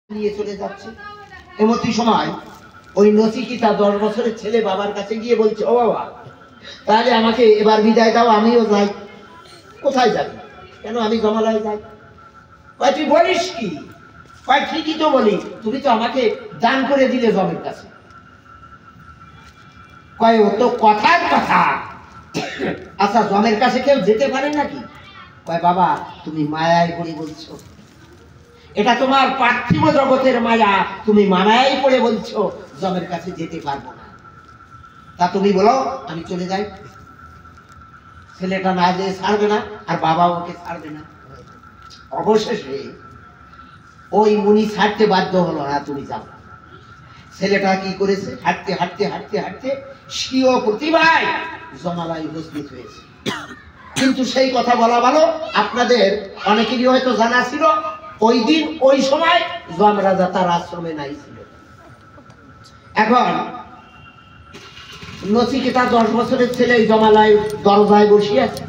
নিয়ে চলে যাচ্ছে। এমতি সময় ওই নচিকেতা 10 বছরের ছেলে বাবার কাছে গিয়ে বলছে, ও বাবা, তাহলে আমাকে এবার বিদায় দাও, আমিও যাই। কোথায় যাবি? কেন আমি জমালয়ে যাই। কয় তুই বলিস কি? কয় ঠিকই তো বলি, তুমি তো আমাকে দান করে দিলে জমের কাছে। কয় ও তো কথার কথা। আচ্ছা, জমের কাছে কেউ যেতে পারে নাকি? কয় বাবা, তুমি মায়ায় পড়ে বলছো, এটা তোমার পার্থিব জগতের মায়া, তুমি মায়ায় পড়ে বলছো জমের কাছে যেতে পারবো না। তা তুমি বলো আমি চলে যাই। ছেলেটা না যেয়ে ছাড়বে না, আর বাবা ওকে ছাড়বে না। অবশেষে ওই মুনি ছাড়তে বাধ্য হলো, না তুমি যাও। ছেলেটা কি করেছে? হাঁটতে হাঁটতে হাঁটতে হাঁটতে স্বীয় প্রতিভায় জমালয়ে উপস্থিত হয়েছে। কিন্তু সেই কথা বলা ভালো, আপনাদের অনেকেরই হয়তো জানা ছিল, ওই দিন ওই সময় যমরাজা তার আশ্রমে নাই ছিল। এখন নচিকেতা 10 বছরের ছেলে জমালয় দরজায় বসিয়ে আছে।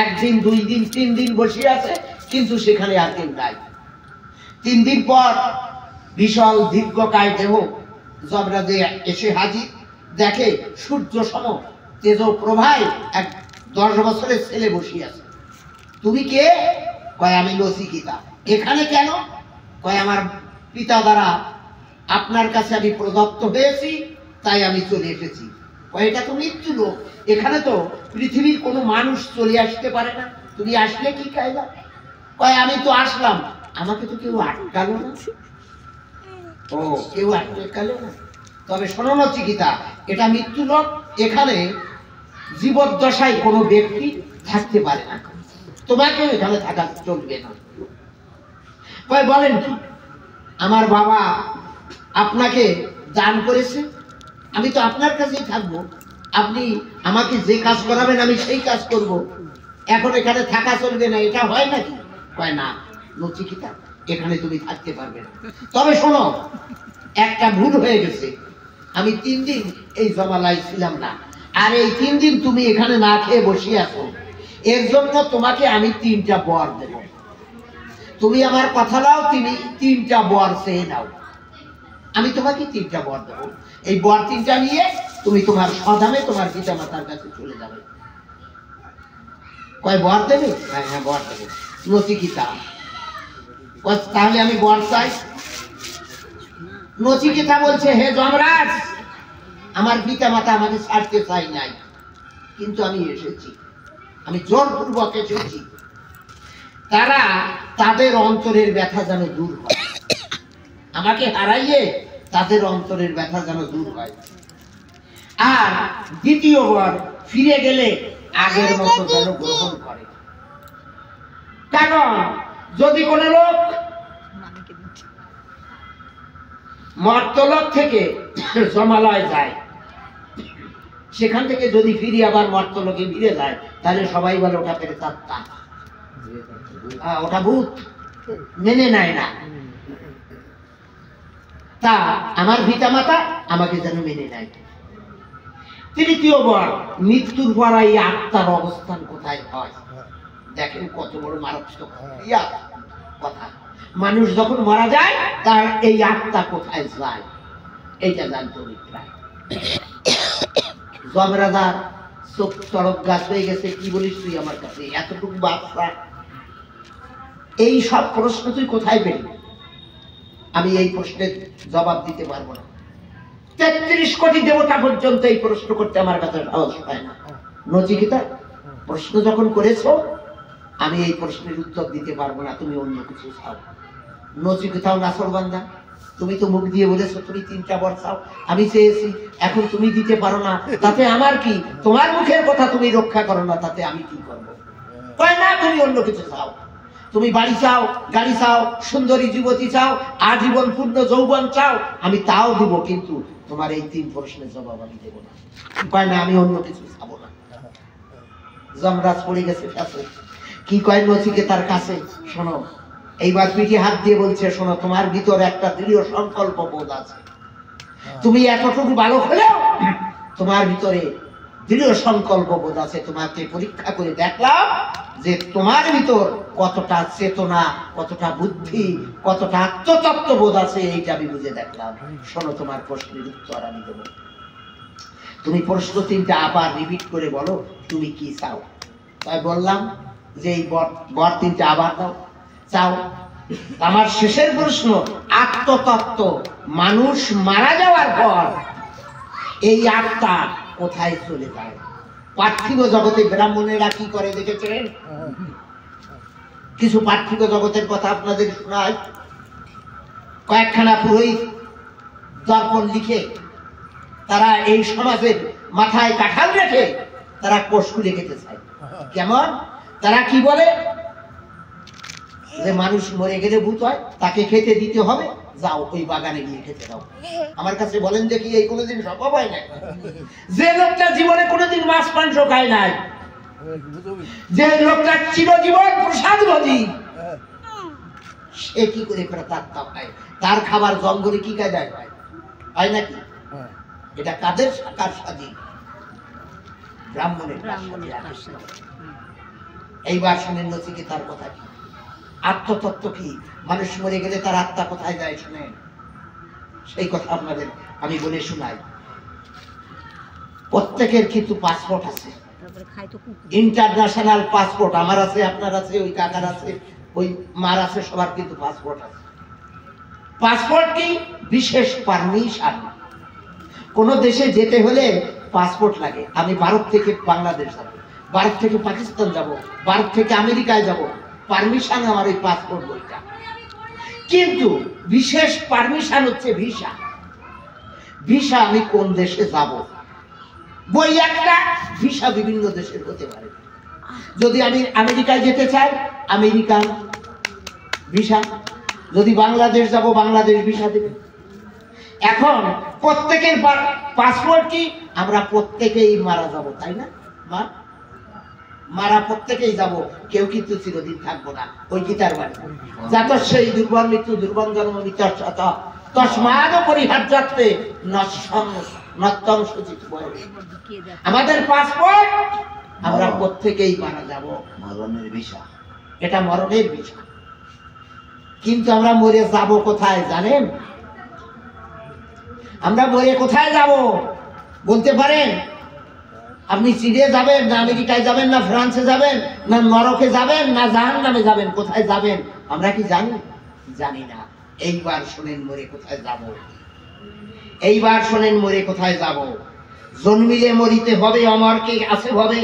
একদিন, 2 দিন, 3 দিন বসিয়ে আছে, কিন্তু সেখানে আর কেউ নাই। 3 দিন পর বিশাল দীর্ঘকায় দেহ যমরাজে এসে হাজির। দেখে সূর্য সম তেজ প্রভায় এক 10 বছরের ছেলে বসিয়ে আছে। তুমি কে? কয় আমি নচিকেতা। এখানে কেন? কয় আমার পিতা দ্বারা আপনার কাছে আমি প্রদত্ত হয়েছি, তাই আমি চলে এসেছি। কয় এটা তো মৃত্যু লোক, এখানে তো পৃথিবীর কোনো মানুষ চলে আসতে পারে না, তুমি আসলে কি কায়দা? কয় আমি তো আসলাম, আমাকে তো কেউ আটকালো না। ও, কেউ আটকালো না? তবে শোনো নচিকেতা, এটা মৃত্যু লোক, এখানে জীবদ্দশায় কোনো ব্যক্তি থাকতে পারে না, তোমাকেও এখানে থাকা চলবে না। কয় বলেন কি? আমার বাবা আপনাকে দান করেছে, আমি তো আপনার কাছেই থাকবো, আপনি আমাকে যে কাজ করাবেন আমি সেই কাজ করব, এখন এখানে থাকা চলবে না, এটা হয় নাকি? কয় না নচিকেতা, এখানে তুমি থাকতে পারবে না। তবে শোনো, একটা ভুল হয়ে গেছে, আমি 3 দিন এই জমালয়ে ছিলাম না, আর এই 3 দিন তুমি এখানে না খেয়ে বসে আছো, এর জন্য তোমাকে আমি 3টা বর দেব। তুমি আমার কথা নাও, তুমি 3টা বর চেয়ে নাও, আমি তোমাকে 3টা বর দেবো। এই বর 3টা নিয়ে তুমি তোমার স্বধামে তোমার পিতা মাতার কাছে চলে যাবে। কয় বর দেবে? হ্যাঁ হ্যাঁ বর দেবে। নচিকেতা তাহলে আমি বর চাই। নচিকেতা বলছে, হে যমরাজ, আমার পিতা মাতা আমাকে ছাড়তে চাই নাই, কিন্তু আমি এসেছি, আমি জোরপূর্বক এসেছি। তারা তাদের অন্তরের ব্যথা যেন দূর হয়, আমাকে হারাইয়ে তাদের অন্তরের ব্যথা যেন দূর হয়। আর দ্বিতীয়বার ফিরে গেলে আগের মতো যেন গ্রহণ করে। কারণ যদি কোনো লোক মর্তলোক থেকে জমালয়ে যায়, সেখান থেকে যদি ফিরে আবার মর্তলোকে ফিরে যায়, তাহলে সবাই বলে ওটা প্রেতাত্মা, ওটা ভূত, মেনে নেয় না। তা আমার পিতা মাতা আমাকে যেন মেনে নেয়। তৃতীয়বার মৃত্যুর পর এই আত্মার অবস্থান কোথায় হয়? দেখেন কত বড় মারাত্মক কথা। মানুষ যখন মারা যায়, তার এই আত্মা কোথায় যায় এইটা জানতে হবে। যমরাজার চোখ চড়ক গাছ হয়ে গেছে, কি বলিস তুই আমার কাছে, এতটুকু বাচ্চা, এই সব প্রশ্ন তুই কোথায় পেলি? আমি এই প্রশ্নের জবাব দিতে পারবো না। 33 কোটি দেবতা পর্যন্ত এই প্রশ্ন করতে আমার কাছে সাহস পায় না। নচিকেতা, প্রশ্ন যখন করেছো, আমি এই প্রশ্নের উত্তর দিতে পারবো না, তুমি অন্য কিছু চাও। নচিকেতাও নাছরবান্দা, তুমি তো মুখ দিয়ে বলেছো তুমি 3টা বর চাও, আমি চেয়েছি, এখন তুমি দিতে পারো না, তাতে আমার কি? তোমার মুখের কথা তুমি রক্ষা করো না, তাতে আমি কি করবো? কয় না, তুমি অন্য কিছু চাও, তুমি বাড়ি চাও, গাড়ি চাও, সুন্দরী যুবতী চাও, আজীবন পূর্ণ যৌবন চাও, আমি তাও দিব, কিন্তু তোমার এই 3 প্রশ্নের জবাব আমি দেব না। কয় না, আমি অন্য কিছু চাবো না। যমরাজ পড়ে গেছে কাছে। কি কয় নচিকেতার কাছে? শোনো, এইবার পিঠে হাত দিয়ে বলছে, শোনো, তোমার ভিতরে একটা দৃঢ় সংকল্প বোধ আছে, তুমি এতটুকু বালক হলেও তোমার ভিতরে দৃঢ় সংকল্প বোধ আছে। তোমাকে পরীক্ষা করে দেখলাম যে তোমার ভিতর কতটা চেতনা, কতটা বুদ্ধি, কতটা আত্মতত্ত্ব বোধ আছে, এইটা আমি বুঝে দেখলাম। শোনো, তোমার প্রশ্নের উত্তর আমি দেবো। তুমি প্রশ্ন তিনটা আবার রিপিট করে বলো তুমি কি চাও। তাই বললাম যে এই বর তিনটা আবার দাও, চাও। আমার শেষের প্রশ্ন, আত্মতত্ত্ব। মানুষ মারা যাওয়ার পর এই আত্মা কোথায় চলে যায়? পার্থিব জগতে ব্রাহ্মণেরা কি করে দেখেছেন? কিছু পার্থিব জগতের কথা আপনাদের শোনায়। কয়েকখানা পুরোহিত দর্পণ লিখে তারা এই সমাজের মাথায় কাঁঠাল রেখে তারা পশু রেখেতে চায়। কেমন? তারা কি বলে যে মানুষ মরে গেলে ভূত হয়, তাকে খেতে দিতে হবে, যাও ওই বাগানে গিয়ে খেতে দাও। আমার কাছে বলেন দেখি, এই কোনোদিন সম্ভব হয় না? যে লোকটা জীবনে কোনোদিন মাছ মাংস খায় নাই, যে লোকটা চিরজীবন প্রসাদভোজী, সে কি করে প্রেতাত্মা খায়? তার খাবার জঙ্গলে কি কায়দায় হয়? হয় নাকি? এটা কাদের কার স্বাধীন? ব্রাহ্মণের। এইবার শুনেন নচিকেতার কথা কি, আত্মতত্ত্ব কি, মানুষ মরে গেলে তার আত্মা কোথায় যায় শুনেন। সেই কথা আপনাদের আমি বলে শোনাই। প্রত্যেকের কিন্তু পাসপোর্ট আছে, ইন্টারন্যাশনাল পাসপোর্ট। আমার আছে, আপনার আছে, ওই কাকার আছে, ওই মার আছে, সবার কিন্তু পাসপোর্ট আছে। পাসপোর্ট কি? বিশেষ পারমিশন। কোন দেশে যেতে হলে পাসপোর্ট লাগে। আমি ভারত থেকে বাংলাদেশ যাব, ভারত থেকে পাকিস্তান যাব, ভারত থেকে আমেরিকায় যাব, পারমিশন আমার এই পাসপোর্ট বইটা। কিন্তু বিশেষ পারমিশন হচ্ছে ভিসা। ভিসা আমি কোন দেশে যাব, বই একটা, ভিসা বিভিন্ন দেশের হতে পারে। যদি আমি আমেরিকায় যেতে চাই, আমেরিকান ভিসা। যদি বাংলাদেশ যাব, বাংলাদেশ ভিসা দেবে। এখন প্রত্যেকের পাসপোর্ট কি? আমরা প্রত্যেকেই মারা যাব, তাই না? মারা প্রত্যেকেই যাব, কেউ কিন্তু চিরদিন থাকবো না। ওই গীতার বাণী, যাত সেই দুর্বল মৃত্যু দুর্বল জন্ম মৃত্যুশত তস্মাদ পরিহার্যাতে নত্যং শুচিত। আমাদের পাসপোর্ট, আমরা প্রত্যেকেই মারা যাব, মরণের ভিসা। এটা মরণের ভিসা। কিন্তু আমরা মরে যাব কোথায় জানেন? আমরা মরে কোথায় যাব বলতে পারেন? আপনি চীনে যাবেন, না আমেরিকায় যাবেন, না ফ্রান্সে যাবেন, না নরকে যাবেন, না জাহান্নামে যাবেন? কোথায় যাবেন আমরা কি জানি? জানি না। এইবার শোনেন মরে কোথায় যাব। এইবার শোনেন মরে কোথায় যাব। জন্মিলে মরিতে হবে, অমরকে আছে ভাবে,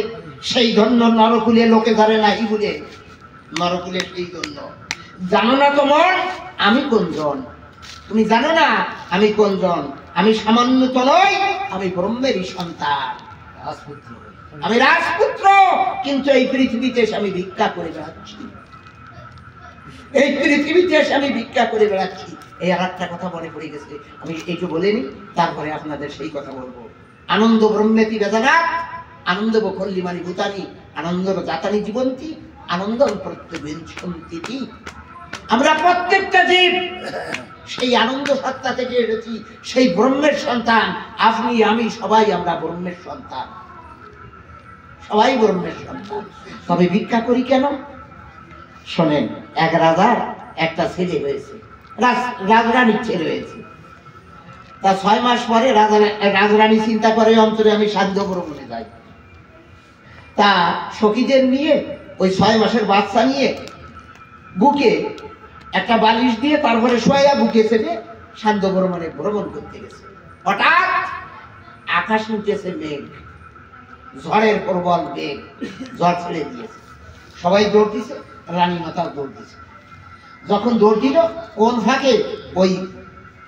সেই ধন্য নরকুলে লোকে ধরে নাহি বলে। নরকুলে সেই ধন্য। জানো না তোমার আমি কোনজন? তুমি জানো না আমি কোনজন? আমি সামান্য তো নই, আমি ব্রহ্মেরই সন্তান, রাজপুত্র। আমি রাজপুত্র, কিন্তু এই পৃথিবীতে আমি ভিক্ষা করে বেড়াচ্ছি। এই পৃথিবীতে আমি ভিক্ষা করে বেড়াচ্ছি। এই আর একটা কথা মনে পড়ে গেছে, আমি এইটু বলিনি, তারপরে আপনাদের সেই কথা বলবো। আনন্দ ব্রহ্মেতি বেদনাথ, আনন্দ বখল্লিমানি ভূতানি, আনন্দ জাতানি জীবন্তী, আনন্দ প্রত্যেক। আমরা প্রত্যেকটা জীব সেই আনন্দ সত্তা থেকে এসেছি, সেই ব্রহ্মের সন্তান। আপনি আমি সবাই আমরা ব্রহ্মের সন্তান, সবাই ব্রহ্মের সন্তান। তবে ভিক্ষা করি কেন? শোনেন, এক রাজার একটা ছেলে হয়েছে, রাজরানীর ছেলে হয়েছে। তা 6 মাস পরে রাজরানী চিন্তা করে অন্তরে আমি সাধ্য ভ্রমণে যাই। তা সখীদের নিয়ে ওই 6 মাসের বাচ্চা নিয়ে বুকে একটা বালিশ দিয়ে তারপরে শোয়া বুকে চেপে সাধ্য ভ্রমণে ভ্রমণ করতে গেছে। হঠাৎ আকাশ উঠেছে মেঘ, ঝড়ের প্রবল মেঘ, ঝড় ছেড়ে দিয়েছে। সবাই দৌড় দিছে, রানী মাতাও দৌড় দিছে। যখন দৌড় দিল, কোন ফাঁকে ওই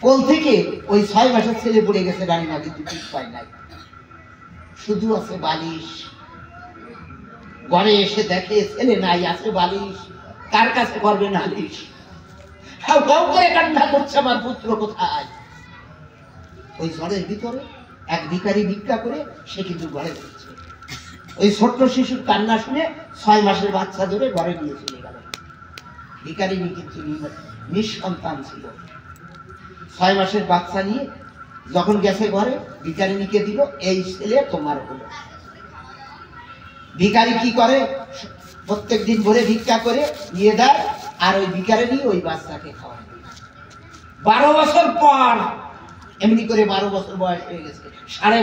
কোল থেকে ওই 6 মাসের ছেলে পড়ে গেছে। রানী মা কিন্তু ঠিক পায় নাই, শুধু আছে বালিশ। ঘরে এসে দেখে ছেলে নাই, আছে বালিশ। কার কাছে করবে নালিশ? হাউ হাউ করে কান্না করছে, আমার পুত্র কোথায়? ওই ঝড়ের ভিতরে এক ভিখারি ভিক্ষা করে সে কিন্তু ঘরে যাচ্ছে। ওই ছোট্ট শিশুর কান্না শুনে 6 মাসের বাচ্চা ধরে ঘরে নিয়ে চলে গেল। ভিখারিনী কিন্তু নিঃসন্তান ছিল। 6 মাসের বাচ্চা নিয়ে যখন গেছে ঘরে, ভিখারিনীকে দিল, এই ছেলে তোমার হলো। ভিখারি কি করে, প্রত্যেক দিন ভোরে ভিক্ষা করে নিয়ে দেয়, আর ওই ভিখারে নিয়ে ওই বাচ্চাকে খাওয়ায়। 12 বছর পর, এমনি করে 12 বছর বয়স হয়ে গেছে, সাড়ে